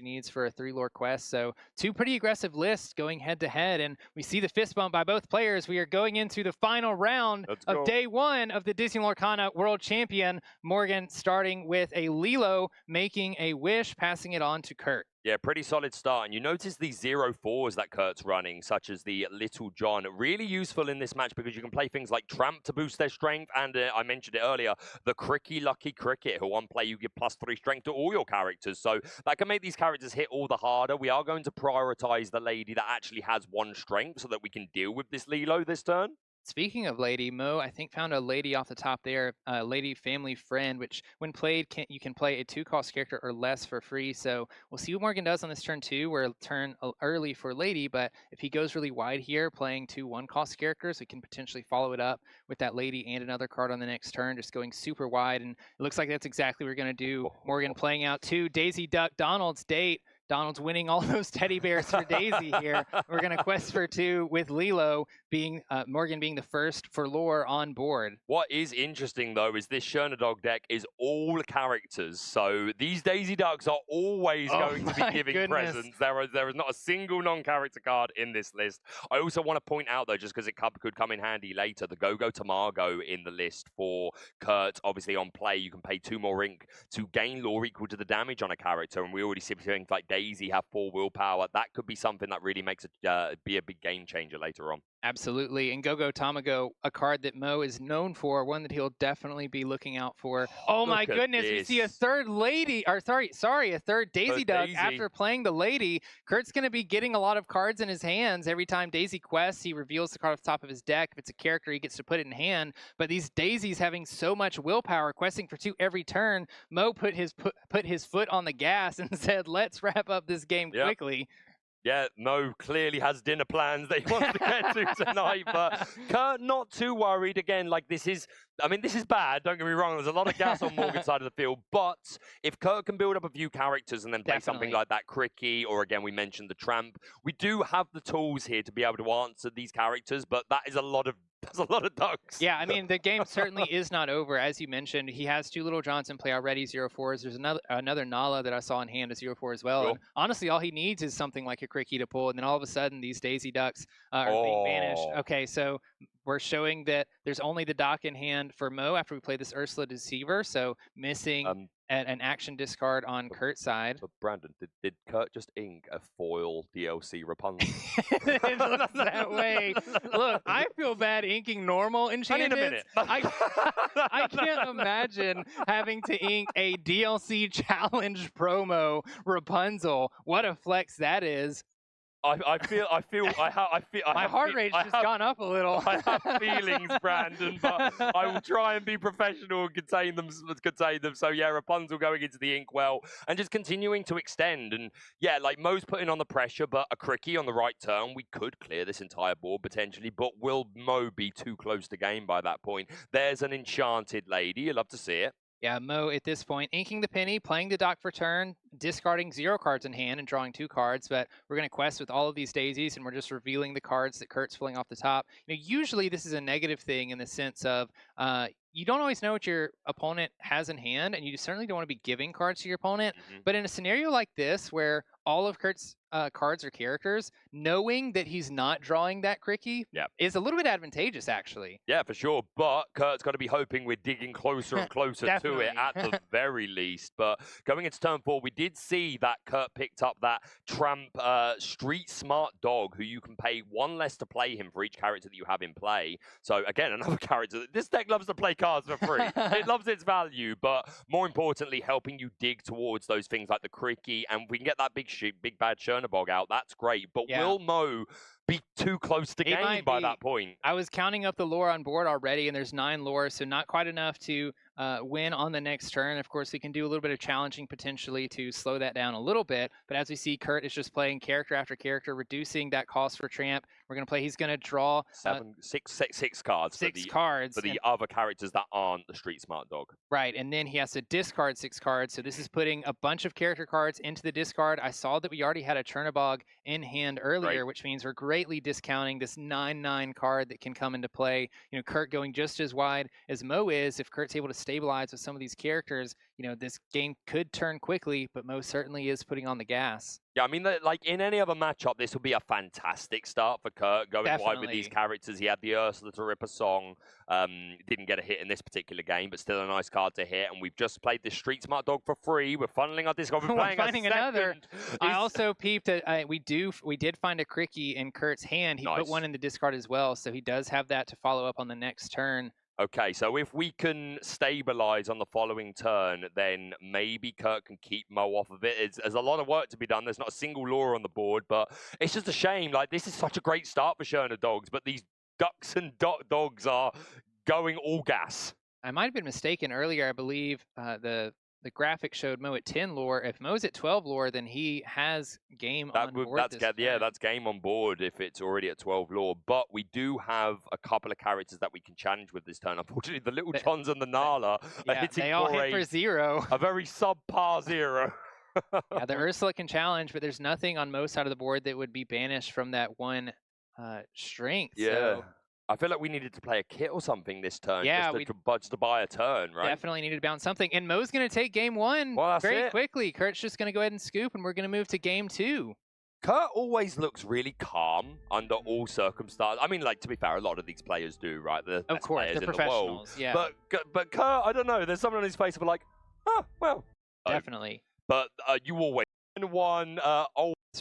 needs for a 3-lore quest. So 2 pretty aggressive lists going head-to-head, and we see the fist bump by both players. We are going into the final round of day 1 of the Disney Lorcana World Champion. Morgan starting with a Lilo, making a wish, passing it on to Kurt. Yeah, pretty solid start. And you notice these 0-4s that Kurt's running, such as the Little John. Really useful in this match because you can play things like Tramp to boost their strength. And I mentioned it earlier, the Cricky Lucky Cricket, who on play you give +3 strength to all your characters. So that can make these characters hit all the harder. We are going to prioritize the lady that actually has 1 strength so that we can deal with this Lilo this turn. Speaking of lady, Mo, I think found a lady off the top there, lady family friend, which when played, you can play a 2-cost character or less for free. So we'll see what Morgan does on this turn 2. We're turn early for lady, but if he goes really wide here, playing 2 1-cost characters, we can potentially follow it up with that lady and another card on the next turn, just going super wide. And it looks like that's exactly what we're going to do. Morgan playing out 2 Daisy Duck Donald's date. Donald's winning all those teddy bears for Daisy here. We're going to quest for 2 with Lilo, being Morgan being the first for lore on board. What is interesting, though, is this Chernodog deck is all characters. So these Daisy Ducks are always going to be giving presents. There is not a single non-character card in this list. I also want to point out, though, just because it could come in handy later, the Go-Go Tamago in the list for Kurt. Obviously, on play, you can pay 2 more ink to gain lore equal to the damage on a character. And we already see things like Daisy have 4 willpower. That could be something that really makes it be a big game changer later on. Absolutely. And Go-Go Tamago, a card that Mo is known for, one that he'll definitely be looking out for. Oh my goodness, we see a third lady, or a third Daisy Duck after playing the lady. Kurt's going to be getting a lot of cards in his hands. Every time Daisy quests, he reveals the card off the top of his deck. If it's a character, he gets to put it in hand. But these Daisies having so much willpower, questing for 2 every turn, Mo put his foot on the gas and said, let's wrap up this game quickly. Yeah, Mo clearly has dinner plans that he wants to get to tonight, but Kurt not too worried. Again, like this is bad, don't get me wrong, there's a lot of gas on Morgan's side of the field, but if Kurt can build up a few characters and then play something like that Cricky, or again, we mentioned the Tramp, we do have the tools here to be able to answer these characters, but that's a lot of ducks. Yeah, I mean, the game certainly is not over. As you mentioned, he has 2 Little Johns in play already, 0-4s. There's another Nala that I saw in hand, a 0-4 as well. And honestly, all he needs is something like a Cricky to pull, and then all of a sudden, these Daisy Ducks are being banished. Okay, so we're showing that there's only the dock in hand for Mo after we play this Ursula Deceiver, so missing an action discard on Kurt's side. But Brandon, did Kurt just ink a foil DLC Rapunzel? It looks that way. Look, I feel bad inking normal enchantments. In a minute. I can't imagine having to ink a DLC challenge promo Rapunzel. What a flex that is. I feel my heart rate's just gone up a little. I have feelings, Brandon, but I will try and be professional and contain them. So yeah, Rapunzel going into the inkwell and just continuing to extend. And yeah, like Mo's putting on the pressure, but a Cricky on the right turn, we could clear this entire board potentially, but will Mo be too close to game by that point? There's an enchanted lady. You'd love to see it. Yeah, Mo at this point, inking the penny, playing the dock for turn, discarding 0 cards in hand and drawing 2 cards, but we're going to quest with all of these daisies, and we're just revealing the cards that Kurt's pulling off the top. You know, usually this is a negative thing in the sense of you don't always know what your opponent has in hand, and you certainly don't want to be giving cards to your opponent. But in a scenario like this, where all of Kurt's cards are characters, knowing that he's not drawing that Cricky is a little bit advantageous, actually. Yeah, for sure. But Kurt's got to be hoping we're digging closer and closer to it at the very least. But going into turn 4, we did see that Kurt picked up that Tramp Street Smart Dog, who you can pay 1 less to play him for each character that you have in play. So again, another character. This deck loves to play cards for free. It loves its value, but more importantly, helping you dig towards those things like the Cricky, and we can get that big bad Chernobog out. That's great. But will Mo be too close to game by that point? I was counting up the lore on board already, and there's 9 lore, so not quite enough to win on the next turn. Of course, we can do a little bit of challenging potentially to slow that down a little bit, but as we see, Kurt is just playing character after character, reducing that cost for Tramp. We're going to play, he's going to draw six cards. Six cards. For the other characters that aren't the Street Smart Dog. Right, and then he has to discard 6 cards, so this is putting a bunch of character cards into the discard. I saw that we already had a Chernobog in hand earlier, which means we're great greatly discounting this 9/9 card that can come into play. Kurt going just as wide as Mo is. If Kurt's able to stabilize with some of these characters, this game could turn quickly, but Mo certainly is putting on the gas. Yeah, I mean, like in any other matchup, this would be a fantastic start for Kurt going wide with these characters. He had the Ursula to rip a song. Didn't get a hit in this particular game, but still a nice card to hit. And we've just played the Street Smart Dog for free. We're funneling our Discord. We're finding another. I also peeped that we did find a Cricky in Kurt's hand. He put one in the discard as well, so he does have that to follow up on the next turn. Okay, so if we can stabilize on the following turn, then maybe Kurt can keep Mo off of it. There's a lot of work to be done. There's not a single lure on the board, but it's just a shame. Like, this is such a great start for Sherna Dogs, but these Ducks and Dogs are going all gas. I might have been mistaken earlier. I believe the graphic showed Mo at 10 lore. If Mo's at 12 lore, then he has game on board. That's game on board if it's already at 12 lore. But we do have a couple of characters that we can challenge with this turn. Unfortunately, the Little Johns and the Nala are hitting they all hit for 0. A very subpar 0. Yeah, the Ursula can challenge, but there's nothing on Mo's side of the board that would be banished from that one strength. Yeah. So I feel like we needed to play a kit or something this turn. Yeah, just to buy a turn, right? Definitely needed to bounce something. And Mo's going to take game 1 very quickly. Kurt's just going to go ahead and scoop, and we're going to move to game 2. Kurt always looks really calm under all circumstances. I mean, like, to be fair, a lot of these players do, right? Of course, the professionals, yeah. But Kurt, I don't know. There's something on his face of like, oh, well. Definitely. But you always win one.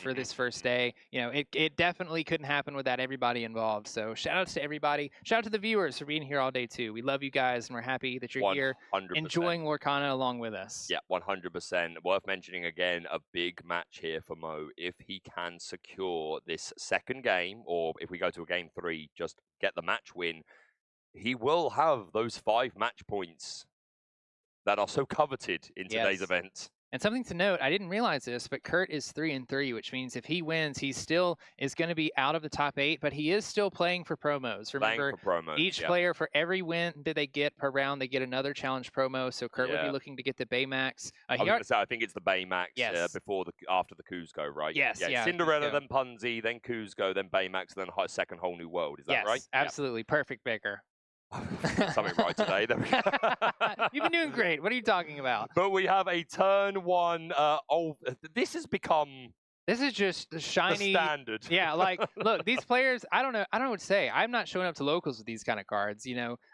For this first day, it definitely couldn't happen without everybody involved. So shout outs to everybody. Shout out to the viewers for being here all day too. We love you guys, and we're happy that you're 100%. here enjoying Lorcana along with us. Yeah, 100%. Worth mentioning again, a big match here for Mo. If he can secure this second game, or if we go to a game 3, just get the match win, he will have those 5 match points that are so coveted in today's event. And something to note, I didn't realize this, but Kurt is 3-3, which means if he wins, he still is going to be out of the top 8, but he is still playing for promos. Remember, each player, for every win that they get per round, they get another challenge promo. So Kurt would be looking to get the Baymax. I think it's the Baymax after the Cuzco, right? Yes. Yeah. Cinderella, then Punzi, then Cuzco, then Baymax, then second whole new world. Is that right? Yes, absolutely. Perfect, Baker. Something right today. There we go. You've been doing great. What are you talking about? But we have a turn 1. This has become. This is just the shiny standard. Yeah, like, look, these players, I don't know what to say. I'm not showing up to locals with these kind of cards,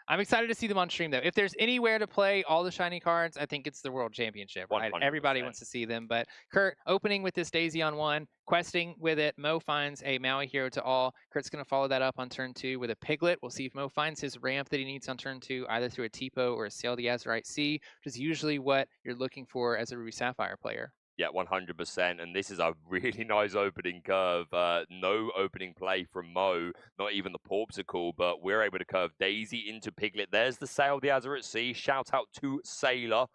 I'm excited to see them on stream, though. If there's anywhere to play all the shiny cards, I think it's the World Championship, right? 100%. Everybody wants to see them. But Kurt, opening with this Daisy on 1, questing with it. Mo finds a Maui hero to all. Kurt's going to follow that up on turn 2 with a Piglet. We'll see if Mo finds his ramp that he needs on turn 2, either through a Tipo or a Sail the Azurite Sea, which is usually what you're looking for as a Ruby Sapphire player. Yeah, 100%. And this is a really nice opening curve. No opening play from Mo, not even the Porpsicle, but we're able to curve Daisy into Piglet. There's the Sail the Azurite Sea. Shout out to Sailor,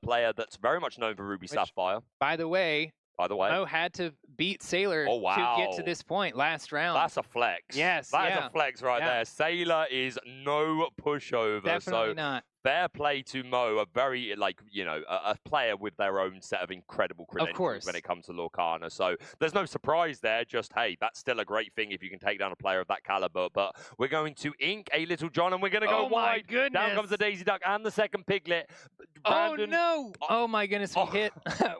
player that's very much known for Ruby Sapphire. By the way, Mo had to beat Sailor to get to this point last round. That's a flex. Yes, That's a flex right there. Sailor is no pushover. Definitely not. Fair play to Mo, a very, a player with their own set of incredible credentials when it comes to Lorcana. So there's no surprise there. Just, hey, that's still a great thing if you can take down a player of that caliber. But we're going to ink a Little John, and we're going to go wide. My goodness. Down comes the Daisy Duck and the second Piglet. Brandon, oh, no. Oh, my goodness.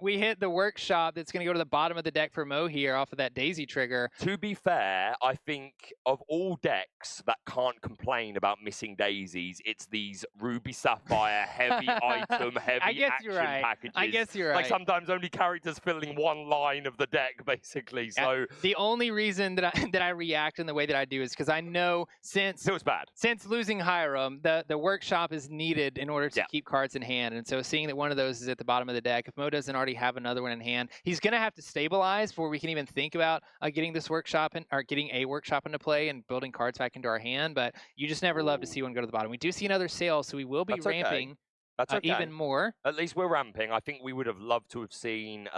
We hit the workshop that's going to go to the bottom of the deck for Mo here off of that Daisy trigger. To be fair, I think of all decks that can't complain about missing daisies, it's these Ruby Sapphire heavy item, heavy action packages. I guess you're right. Like sometimes only characters filling one line of the deck, basically. So the only reason that I react in the way that I do is because I know since it was bad. Since losing Hiram, the workshop is needed in order to keep cards in hand. And so seeing that one of those is at the bottom of the deck, if Mo doesn't already have another one in hand, he's going to have to stabilize before we can even think about getting this workshop or getting a workshop into play and building cards back into our hand. But you just never love to see one go to the bottom. We do see another Sail, so we will be ramping. That's okay. Even more. At least we're ramping. I think we would have loved to have seen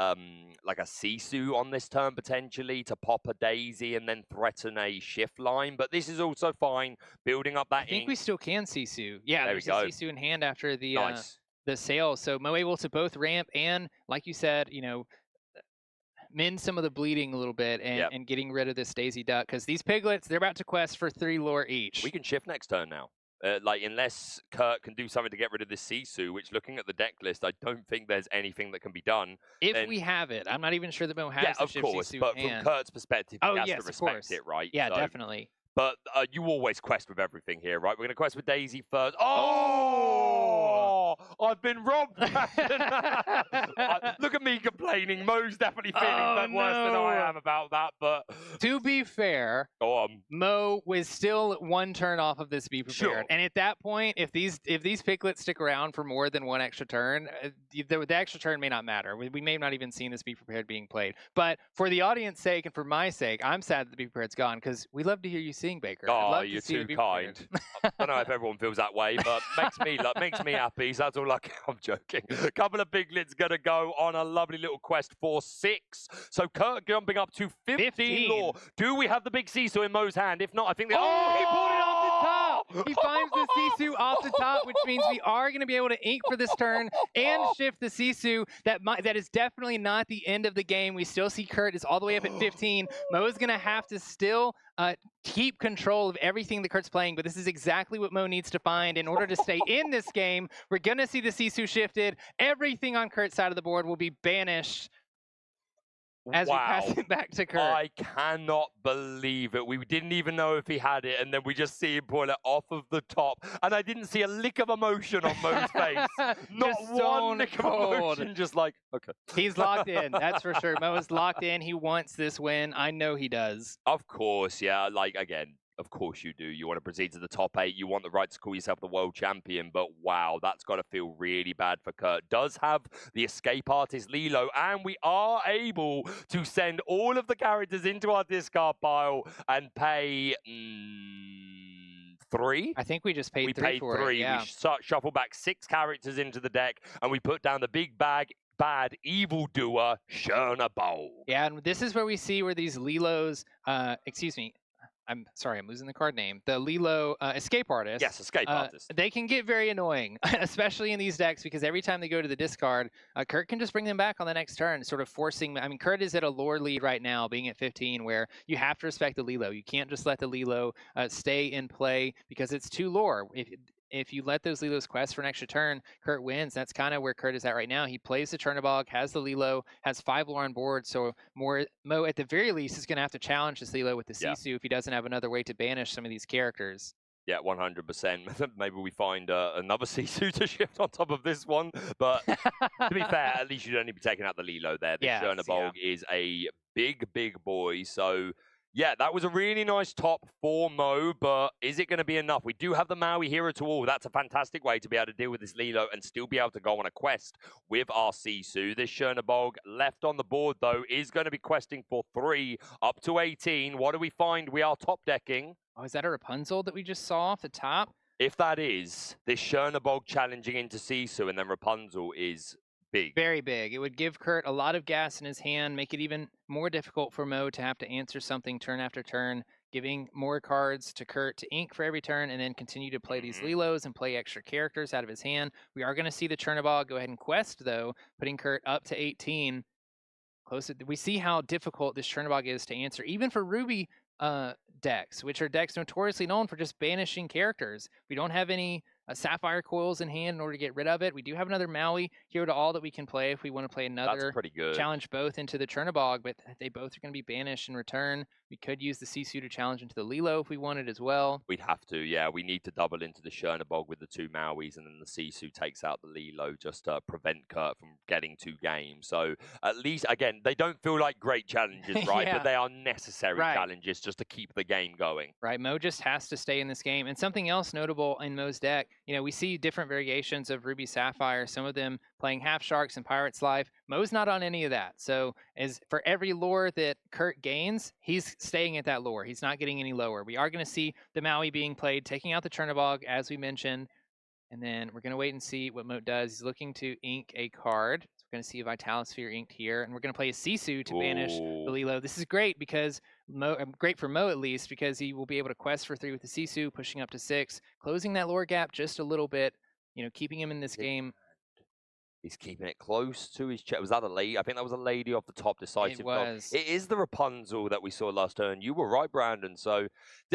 like a Sisu on this turn potentially to pop a Daisy and then threaten a shift line. But this is also fine. Building up that I think we still can Sisu. Yeah, there there's a Sisu in hand after the Sail. So Mo able to both ramp and, like you said, mend some of the bleeding a little bit Yep. and getting rid of this Daisy Duck, because these piglets, they're about to quest for 3 lore each. We can shift next turn now. Like, unless Kurt can do something to get rid of this Sisu, which, looking at the deck list, I don't think there's anything that can be done. If then, we have it. I'm not even sure that Mo has yeah, the of shift course, Sisu but in from hand. Kurt's perspective, he Oh, has yes, to of respect course. it, right? Yeah, So, definitely. But you always quest with everything here, right? We're going to quest with Daisy first. Oh! I've been robbed. Look at me complaining. Mo's definitely feeling worse than I am about that. But to be fair, go on. Mo was still 1 turn off of this Be Prepared. Sure. And at that point, if these piglets stick around for more than 1 extra turn, the extra turn may not matter. We may not even seen this Be Prepared being played. But for the audience's sake and for my sake, I'm sad that the Be Prepared's gone, because we love to hear you sing, Baker. I'd love You're to see too kind. I don't know if everyone feels that way, but makes me happy. So that's all I'm joking. A couple of piglets going to go on a lovely little quest for 6. So Kurt jumping up to 15 lore. Do we have the big Sisu in Mo's hand? If not, I think he pulled it off the top. He finds the Sisu off the top, which means we are going to be able to ink for this turn and shift the Sisu. That is definitely not the end of the game. We still see Kurt is all the way up at 15. Mo is going to have to still keep control of everything that Kurt's playing, but this is exactly what Mo needs to find in order to stay in this game. We're going to see the Sisu shifted. Everything on Kurt's side of the board will be banished as we pass it back to Kurt. I cannot believe it. We didn't even know if he had it, and then we just see him pull it off of the top. And I didn't see a lick of emotion on Mo's face. Not one lick of emotion, just like, okay. He's locked in, that's for sure. Mo is locked in. He wants this win. I know he does. Of course, yeah. Like, again, of course you do. You want to proceed to the top 8. You want the right to call yourself the world champion. But wow, that's got to feel really bad for Kurt. Does have the escape artist Lilo, and we are able to send all of the characters into our discard pile and pay 3. I think we just paid 3 for 3. It. Yeah. We shuffle back 6 characters into the deck, and we put down the big bad evildoer Chernabog. Yeah, and this is where we see where these Lilos, excuse me, I'm sorry, I'm losing the card name. The Lilo escape artist. Yes, escape artist. They can get very annoying, especially in these decks, because every time they go to the discard, Kurt can just bring them back on the next turn, sort of forcing. I mean, Kurt is at a lore lead right now, being at 15, where you have to respect the Lilo. You can't just let the Lilo stay in play because it's too lore. If you let those Lilos quest for an extra turn, Kurt wins. That's kind of where Kurt is at right now. He plays the Chernabog, has the Lilo, has 5 lore on board. So Mo, at the very least, is going to have to challenge this Lilo with the Sisu if he doesn't have another way to banish some of these characters. Yeah, 100%. Maybe we find another Sisu to shift on top of this one. But to be fair, at least you'd only be taking out the Lilo there. The Chernabog is a big, big boy. So yeah, that was a really nice top for Mo, but is it going to be enough? We do have the Maui Hero to All. That's a fantastic way to be able to deal with this Lilo and still be able to go on a quest with our Sisu. This Chernabog left on the board, though, is going to be questing for 3 up to 18. What do we find? We are top decking. Oh, is that a Rapunzel that we just saw off the top? If that is, this Chernabog challenging into Sisu and then Rapunzel is big. Very big. It would give Kurt a lot of gas in his hand, make it even more difficult for Mo to have to answer something turn after turn, giving more cards to Kurt to ink for every turn, and then continue to play these Lilos and play extra characters out of his hand. We are going to see the Chernabog go ahead and quest, though, putting Kurt up to 18. We see how difficult this Chernabog is to answer, even for Ruby decks, which are decks notoriously known for just banishing characters. We don't have any Sapphire Coils in hand in order to get rid of it. We do have another Maui Hero to All that we can play if we want to play another. That's pretty good. Challenge both into the Chernabog, but they both are going to be banished in return. We could use the Sisu to challenge into the Lilo if we wanted as well. We'd have to, yeah. We need to double into the Chernabog with the 2 Mauis, and then the Sisu takes out the Lilo just to prevent Kurt from getting 2 games. So at least, again, they don't feel like great challenges, right? But they are necessary challenges just to keep the game going. Right, Mo just has to stay in this game. And something else notable in Mo's deck, you know, we see different variations of Ruby Sapphire, some of them playing Half Sharks and Pirate's Life. Mo's not on any of that. So as for every lore that Kurt gains, he's staying at that lore. He's not getting any lower. We are going to see the Maui being played, taking out the Chernabog, as we mentioned. And then we're going to wait and see what Mo does. He's looking to ink a card. So we're going to see a Vitalosphere inked here. And we're going to play a Sisu to banish the Lilo. This is great because great for Mo at least, because he will be able to quest for 3 with the Sisu, pushing up to 6, closing that lore gap just a little bit, you know, keeping him in this game. He's keeping it close to his chest. Was that a lady? I think that was a lady off the top, decisive It dog. was. It is the Rapunzel that we saw last turn. You were right, Brandon. So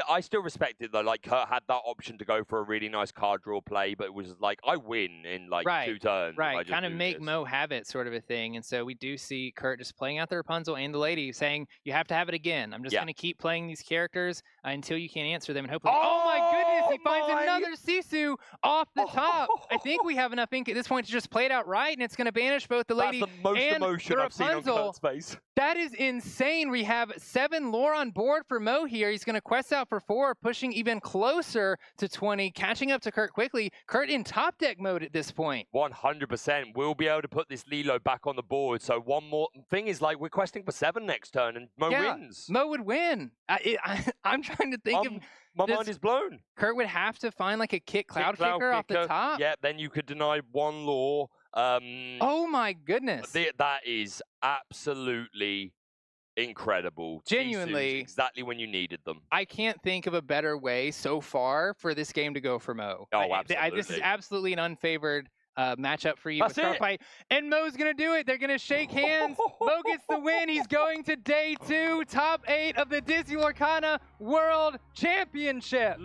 I still respect it, though. Like, Kurt had that option to go for a really nice card draw play, but it was like, I win in, like, 2 turns. Right, kind of make Mo have it sort of a thing. And so we do see Kurt just playing out the Rapunzel and the lady saying, you have to have it again. I'm just going to keep playing these characters until you can't answer them. And hopefully, oh my goodness, he finds another Sisu off the top. I think we have enough ink at this point to just play it out right, and it's going to banish both the lady That's the most and emotion the I've seen on Kurt's face. That is insane. We have 7 lore on board for Mo here. He's going to quest out for 4, pushing even closer to 20, catching up to Kurt quickly. Kurt in top deck mode at this point. 100%. We'll be able to put this Lilo back on the board. So one more thing is, like, we're questing for 7 next turn, and Mo wins. Mo would win. I'm trying to think of... My mind is blown. Kurt would have to find like a Cloud Kicker off the top. Yeah, then you could deny 1 lore. Oh my goodness. That is absolutely incredible. Genuinely. Exactly when you needed them. I can't think of a better way so far for this game to go for Mo. Oh, absolutely. This is absolutely an unfavored matchup for you. That's it. Fight. And Mo's going to do it. They're going to shake hands. Mo gets the win. He's going to day 2, top 8 of the Disney Lorcana World Championship.